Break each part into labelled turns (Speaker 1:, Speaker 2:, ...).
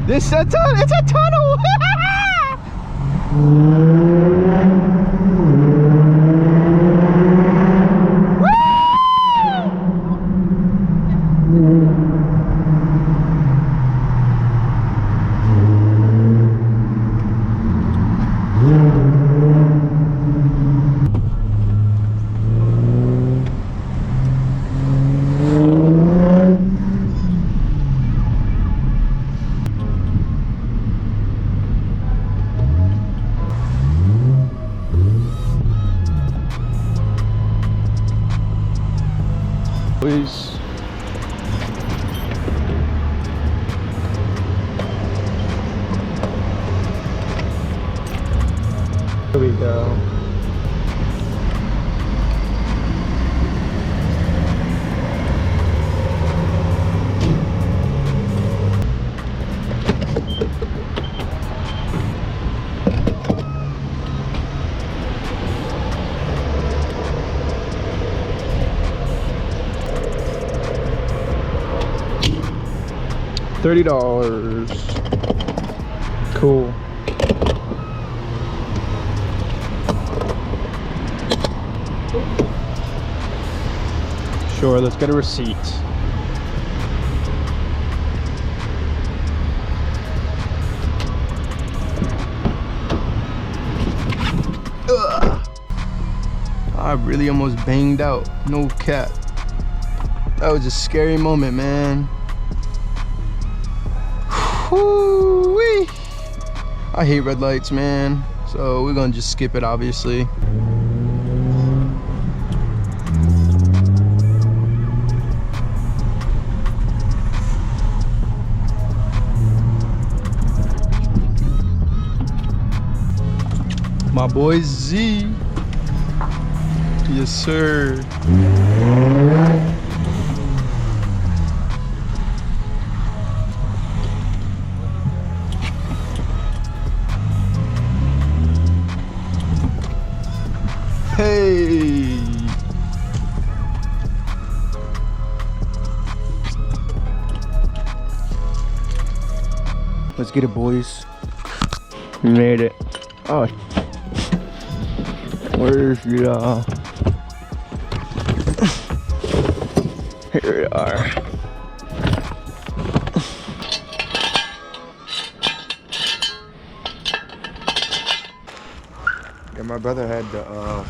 Speaker 1: This a tunnel. It's a tunnel. Please. Here we go. $30. Cool. Sure, let's get a receipt. Ugh. I really almost banged out. No cap. That was a scary moment, man. Woo-wee. I hate red lights, man. So we're gonna just skip it, obviously. My boy Z. Yes, sir. Hey. Let's get it, boys. We made it. Oh. Where's y'all? Here we are.
Speaker 2: Yeah, my brother had the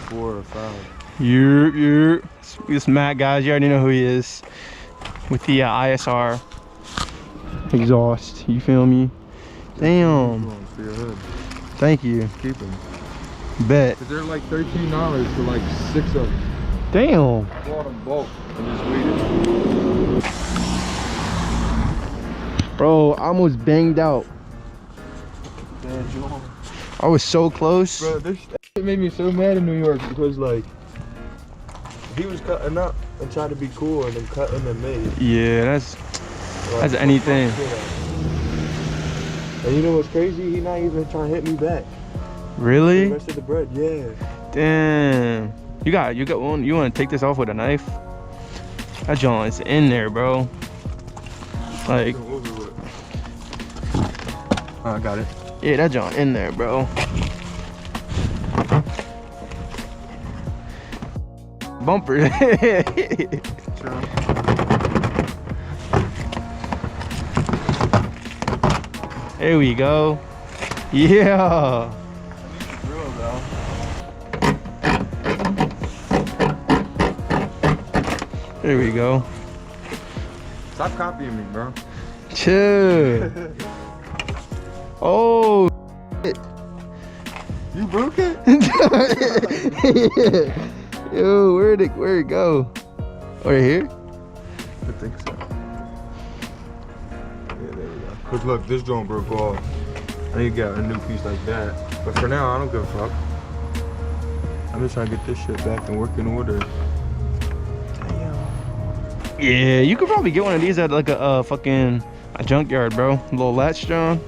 Speaker 2: 4 or 5.
Speaker 1: You're this Matt, guys. You already know who he is. With the ISR exhaust. You feel me? Damn. Thank you.
Speaker 2: Keep them.
Speaker 1: Bet.
Speaker 2: Cause they're like $13 for like 6 of them.
Speaker 1: Damn.
Speaker 2: I bought them bulk and just waited.
Speaker 1: Bro, I almost banged out.
Speaker 2: Man, John.
Speaker 1: I was so close.
Speaker 2: Bro, this shit made me so mad in New York because like he was cutting up and trying to be cool and then cutting and made.
Speaker 1: Yeah, that's anything.
Speaker 2: And you know what's crazy? He not even trying to hit me back.
Speaker 1: Really?
Speaker 2: The rest of the bread, yeah.
Speaker 1: Damn. You got one. You want to take this off with a knife? That joint is in there, bro. Like,
Speaker 2: I got it.
Speaker 1: yeah, that joint in there, bro. Bumper. There we go. Yeah. There we go.
Speaker 2: Stop copying me, bro.
Speaker 1: Chill. Oh.
Speaker 2: You broke it?
Speaker 1: Yeah. Yo, where'd it go? Right here?
Speaker 2: I think so. Yeah, there we go. Cause look, this joint broke off. I need to get a new piece like that. But for now, I don't give a fuck. I'm just trying to get this shit back and work in order.
Speaker 1: Yeah, you could probably get one of these at like a junkyard, bro. A little latch, John.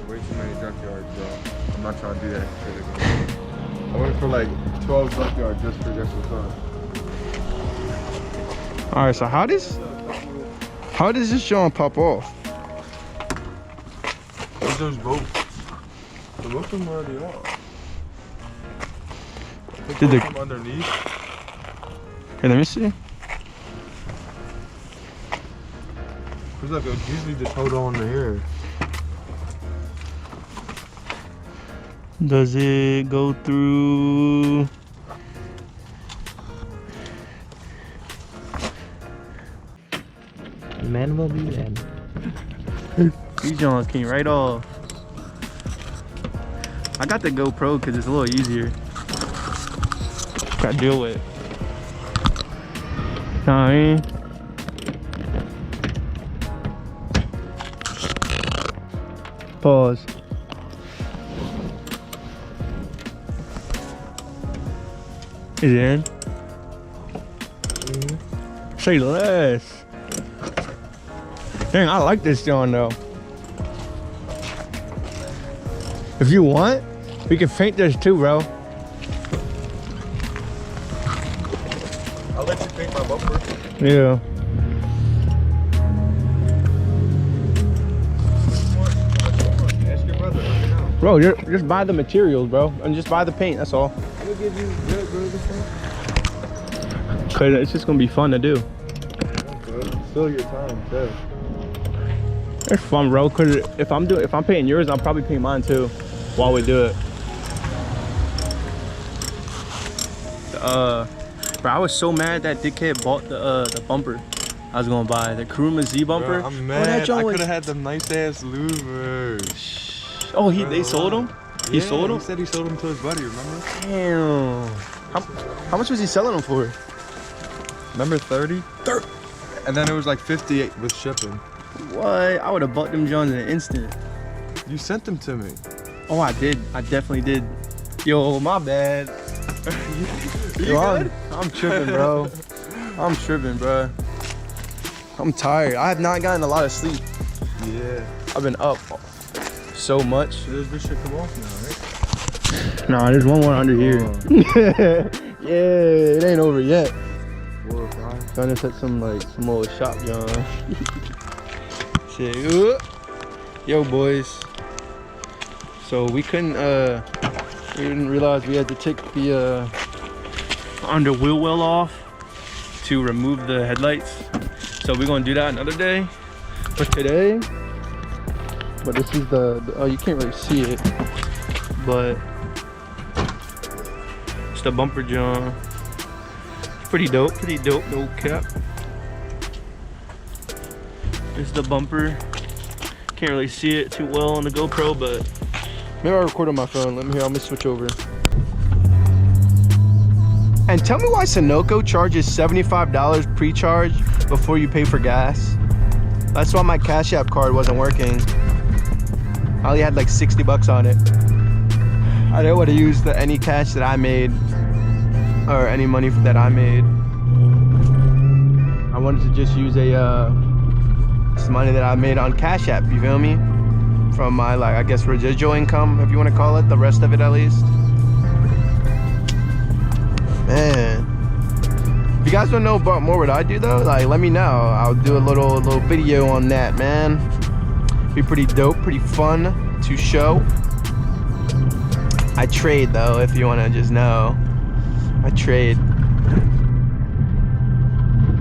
Speaker 2: Way too many junkyards, bro. I'm not trying to do that shit again. I went for like 12 junkyards just for fun.
Speaker 1: All right, so how does this John pop off?
Speaker 2: there's both. So most of them already are.
Speaker 1: Did they
Speaker 2: come underneath?
Speaker 1: Here, let me see.
Speaker 2: Cause look, it's usually just hold on to here.
Speaker 1: Does it go through?
Speaker 3: Man will be man.
Speaker 1: These Johns came right off. I got the GoPro because it's a little easier. Gotta deal with. Know what I mean? Pause. Is it in? Say less. Dang, I like this John though. If you want, we can paint this too, bro.
Speaker 2: I'll let you paint my bumper.
Speaker 1: Yeah.
Speaker 2: Ask your brother.
Speaker 1: Bro, just buy the materials, bro, and just buy the paint. That's all.
Speaker 2: We'll give you good, bro. This one.
Speaker 1: Cause it's just gonna be fun to do.
Speaker 2: Still your time, too.
Speaker 1: It's fun, bro. Cause if I'm painting yours, I'll probably paint mine too, while we do it. Bro, I was so mad that dickhead bought the bumper I was gonna buy, the Kuruma Z bumper.
Speaker 2: Bro, I'm mad. I could have had them nice ass louvers.
Speaker 1: Oh, they sold them? He sold them?
Speaker 2: He said he sold them to his buddy, remember?
Speaker 1: Damn. How much was he selling them for?
Speaker 2: Remember 30? 30. And then it was like 58 with shipping.
Speaker 1: What? I would have bought them Johns in an instant.
Speaker 2: You sent them to me.
Speaker 1: Oh, I did. I definitely did. Yo, my bad. Yo, I'm tripping, bro. I'm tripping, bro. I'm tired. I have not gotten a lot of sleep.
Speaker 2: Yeah.
Speaker 1: I've been up so much.
Speaker 2: So this should come off now, right?
Speaker 1: Nah, there's one more under here. Yeah, it ain't over yet.
Speaker 2: 4 or 5.
Speaker 1: Trying to set some old shop, John. Shit. Yo, boys. So we couldn't we didn't realize we had to take the under wheel well off to remove the headlights. So we're gonna do that another day. But today, this is the oh, you can't really see it, but it's the bumper, John. Pretty dope, no cap. It's the bumper. Can't really see it too well on the GoPro, but maybe I'll record on my phone. Let me switch over. And tell me why Sunoco charges $75 pre-charge before you pay for gas. That's why my Cash App card wasn't working. I only had like 60 bucks on it. I didn't want to use any cash that I made or any money that I made. I wanted to just use some money that I made on Cash App, you feel me? From my, I guess, residual income, if you want to call it, the rest of it at least. Man, if you guys don't know about more what I do though, let me know. I'll do a little video on that, man. Be pretty dope, pretty fun to show. I trade though, if you want to just know. I trade.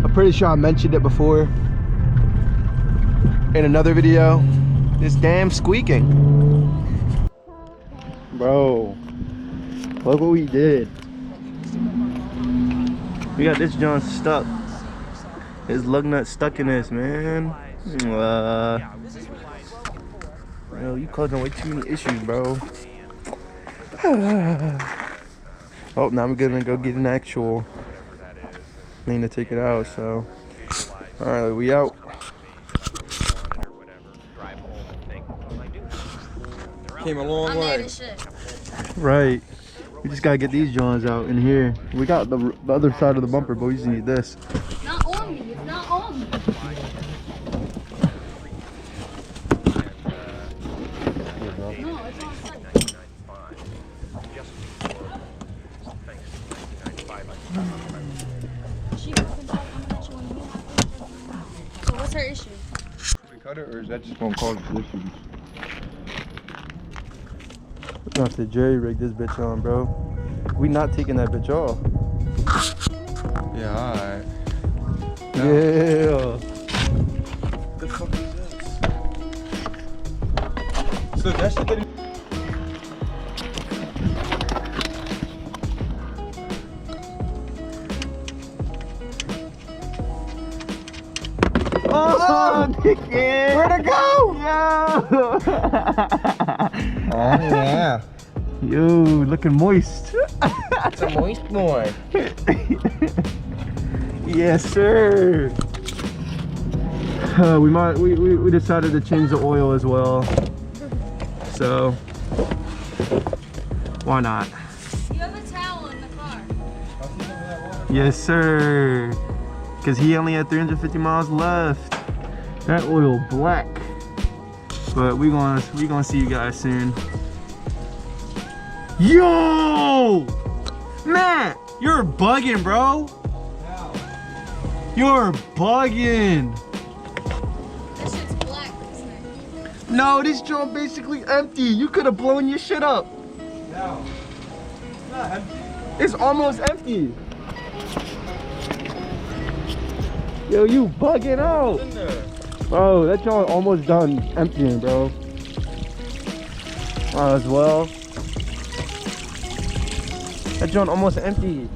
Speaker 1: I'm pretty sure I mentioned it before in another video. This damn squeaking. Bro, look what we did. We got this John stuck. His lug nut stuck in this, man. Bro, you causing way too many issues, bro. Oh, now I'm gonna go get an actual thing to take it out, so. Alright, we out.
Speaker 2: Came a long way.
Speaker 1: Right. We just gotta get these Johns out in here. We got the other side of the bumper, but we just need this.
Speaker 4: Not on me. It's not on me. No, it's on site. So what's her issue?
Speaker 2: We cut it, or is that just gonna cause issues?
Speaker 1: gonna have to jerry rig this bitch on, bro. We not taking that bitch off.
Speaker 2: Yeah, alright.
Speaker 1: Yeah.
Speaker 2: What the fuck is this? So that shit didn't.
Speaker 1: Oh, Dickhead! Where'd it go? Yo!
Speaker 2: Oh yeah.
Speaker 1: Yo, looking moist.
Speaker 2: It's a moist boy.
Speaker 1: Yes, sir. We decided to change the oil as well. So why not?
Speaker 4: You have a towel in the car.
Speaker 1: Yes, sir. Cause he only had 350 miles left. That oil black. But we gonna see you guys soon. Yo! Matt, you're bugging, bro. You're bugging.
Speaker 4: This shit's black, isn't it?
Speaker 1: No, this joint basically empty. You could have blown your shit up.
Speaker 2: No. It's not empty.
Speaker 1: It's almost empty. Yo, you bugging out.
Speaker 2: What's in there?
Speaker 1: Bro, that joint almost done emptying, bro. Might as well. That joint almost empty.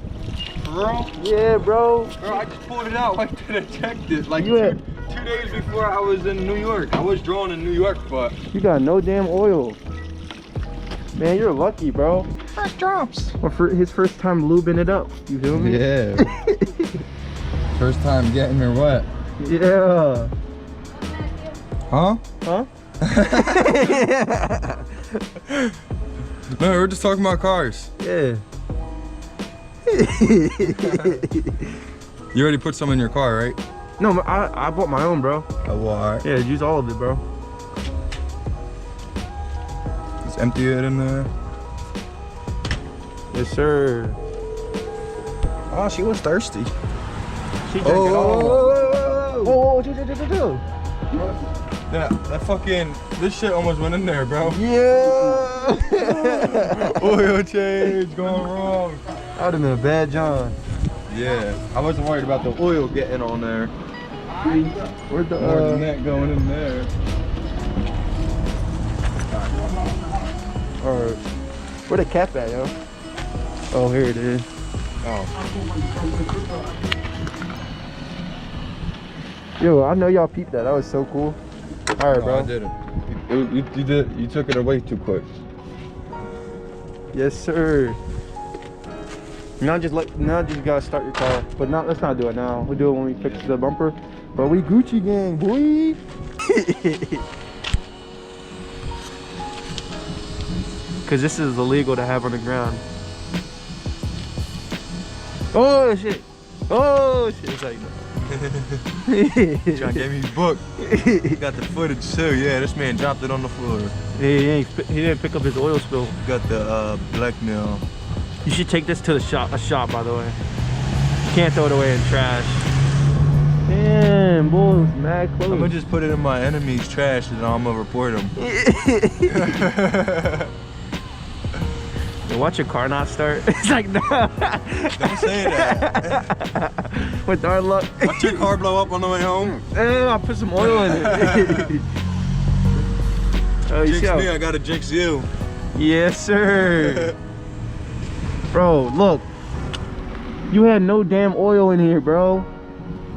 Speaker 2: Bro?
Speaker 1: Yeah, bro.
Speaker 2: Bro, I just pulled it out. I could have checked it like
Speaker 1: You had-
Speaker 2: 2 days before I was in New York. I was drawing in New York, but
Speaker 1: You got no damn oil. Man, you're lucky, bro.
Speaker 2: first drops.
Speaker 1: Well, for his first time lubing it up. You feel me?
Speaker 2: Yeah. First time getting her wet.
Speaker 1: Yeah.
Speaker 2: Huh?
Speaker 1: Huh?
Speaker 2: No, we're just talking about cars.
Speaker 1: Yeah.
Speaker 2: You already put some in your car, right?
Speaker 1: No, I bought my own, bro.
Speaker 2: Oh, well, alright.
Speaker 1: Yeah, use all of it, bro.
Speaker 2: Just empty it in there.
Speaker 1: Yes, sir.
Speaker 2: Oh, she was thirsty.
Speaker 1: She drank it all.
Speaker 2: Oh,
Speaker 1: Oh, chill.
Speaker 2: that fucking, this shit almost went in there, bro.
Speaker 1: Yeah.
Speaker 2: Oil change going wrong.
Speaker 1: That would have been a bad John.
Speaker 2: Yeah, I wasn't worried about the oil getting on there.
Speaker 1: Where'd the
Speaker 2: More than that going in there.
Speaker 1: Alright. Where the cap at, yo? Oh, here it is.
Speaker 2: Oh.
Speaker 1: Yo, I know y'all peeped that. That was so cool. Alright,
Speaker 2: No,
Speaker 1: bro.
Speaker 2: I didn't. You took it away too quick.
Speaker 1: Yes, sir. Now just gotta start your car. But not, let's not do it now. We'll do it when we fix the bumper. But we Gucci gang, boy. Cause this is illegal to have on the ground. Oh shit. Oh shit. It's like
Speaker 2: Trying to get me booked. Got the footage too. Yeah, this man dropped it on the floor.
Speaker 1: he didn't pick up his oil spill.
Speaker 2: Got the blackmail.
Speaker 1: You should take this to the shop, by the way. You can't throw it away in trash. Damn, boy, it's mad close.
Speaker 2: I'm gonna just put it in my enemy's trash and I'm gonna report him.
Speaker 1: Yo, watch your car not start. It's like, no.
Speaker 2: Don't say that.
Speaker 1: With our luck.
Speaker 2: Watch your car blow up on the way home.
Speaker 1: I'll put some oil in it. Oh, you
Speaker 2: Jinx
Speaker 1: see how?
Speaker 2: me, I gotta jinx you.
Speaker 1: Yes, sir. Bro, look. You had no damn oil in here, bro.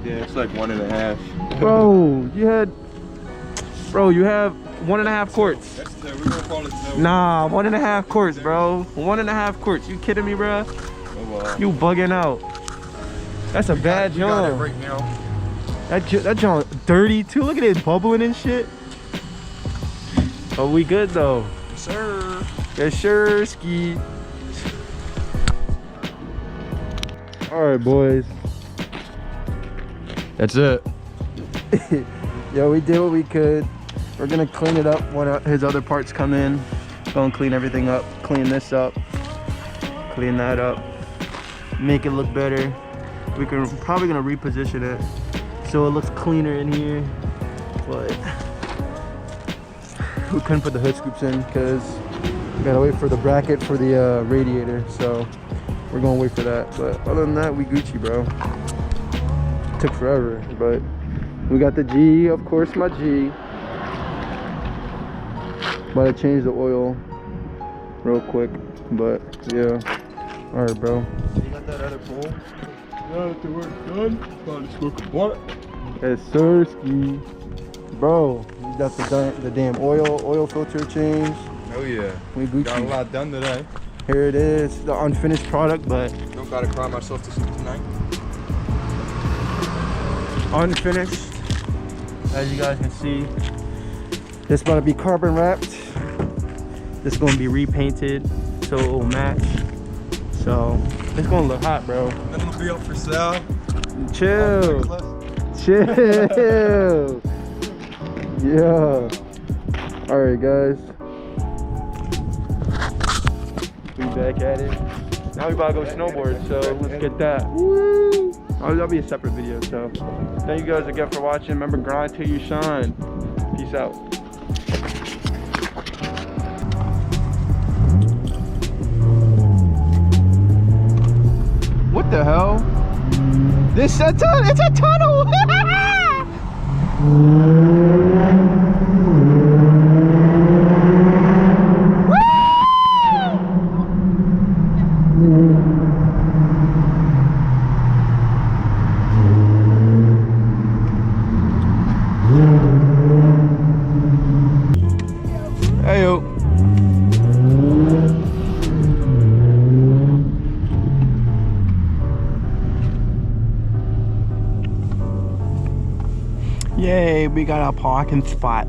Speaker 2: Yeah, it's like 1.5.
Speaker 1: Bro, you have 1.5 quarts.
Speaker 2: That's the, we're gonna call it the.
Speaker 1: Nah, 1.5 quarts, bro. 1.5 quarts. You kidding me, bro?
Speaker 2: Oh, wow.
Speaker 1: You bugging out. That's a bad
Speaker 2: We got it
Speaker 1: joint.
Speaker 2: right now.
Speaker 1: That joint dirty too. Look at it bubbling and shit. Oh, we good though.
Speaker 2: Yes, sir.
Speaker 1: Yes, sure, ski. All right, boys.
Speaker 2: That's it.
Speaker 1: Yo, we did what we could. We're gonna clean it up when his other parts come in. Go and clean everything up. Clean this up. Clean that up. Make it look better. We're probably gonna reposition it so it looks cleaner in here. But we couldn't put the hood scoops in because Gotta wait for the bracket for the radiator, so we're gonna wait for that. But other than that, we Gucci, bro. Took forever, but we got the G, of course, my G. About to change the oil real quick, but yeah. All right, bro.
Speaker 2: You got that other pole? Now that the work's done, about to smoke a blunt.
Speaker 1: Yes, sir, ski. Bro, you got the damn oil filter change.
Speaker 2: Oh yeah.
Speaker 1: We Gucci.
Speaker 2: Got a lot done today.
Speaker 1: Here it is, the unfinished product, but
Speaker 2: Don't gotta cry myself to sleep tonight.
Speaker 1: unfinished. As you guys can see, this about to be carbon wrapped. This is gonna be repainted so it will match. So it's gonna look hot, bro.
Speaker 2: Then it'll be up for sale.
Speaker 1: Chill. Chill. Yeah. All right, guys. We back at it. Now we about to go snowboard, so let's get that. Woo! Oh, that'll be a separate video. So thank you guys again for watching. Remember, grind till you shine. Peace out. What the hell? This it's a tunnel. Heyo. Yay, we got our parking spot.